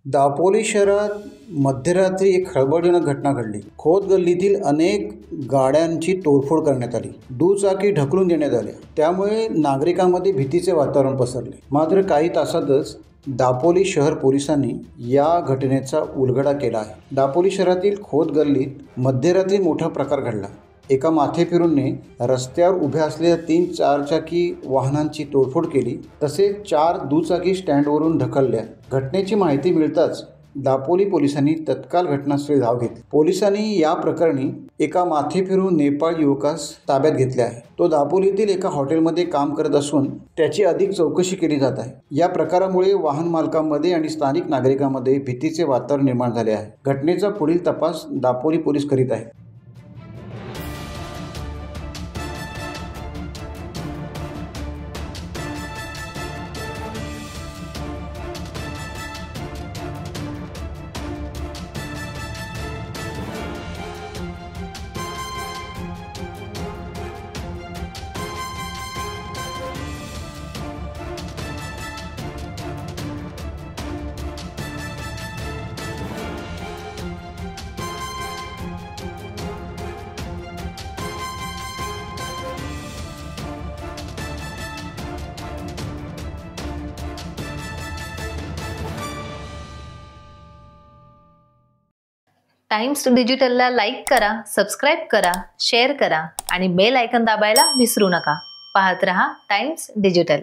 दापोली शहरात मध्यरात्री एक खळबळजनक घटना घडली। खोत गल्लीतील अनेक गाड्यांची तोडफोड करण्यात आली, दुचाकी ढकलून देण्यात आल्या। त्यामुळे नागरिकांमध्ये भीतीचे वातावरण पसरले। मात्र काही तासातच दापोली शहर पोलिसांनी या घटनेचा उलगडा केला आहे। दापोली शहरातील खोत गल्लीत मध्यरात्री मोठा प्रकार घडला। एका माथेफिरूंने रस्त्यावर उभ्या असलेल्या 3 चारचाकी वाहनांची तोडफोड केली, तसेच 4 दुचाकी स्टँडवरून ढकलल्या। घटनेची माहिती मिळताच दापोली पोलिसांनी तत्काळ घटनास्थळी धाव घेतली। पोलिसांनी या प्रकरणी एका माथेफिरू नेपाळ युवकास ताब्यात घेतले आहे। तो दापोलीतील एका हॉटेलमध्ये काम करत असून त्याची अधिक चौकशी केली जात आहे। या प्रकारामुळे वाहन मालकांमध्ये आणि स्थानिक नागरिकांमध्ये भीतीचे वातावरण निर्माण झाले आहे। घटनेचा पुढील तपास दापोली पोलीस करीत आहेत। टाइम्स डिजिटलला लाईक करा, सबस्क्राईब करा, शेअर करा आणि बेल आयकॉन दाबायला विसरू नका। पाहत रहा टाइम्स डिजिटल।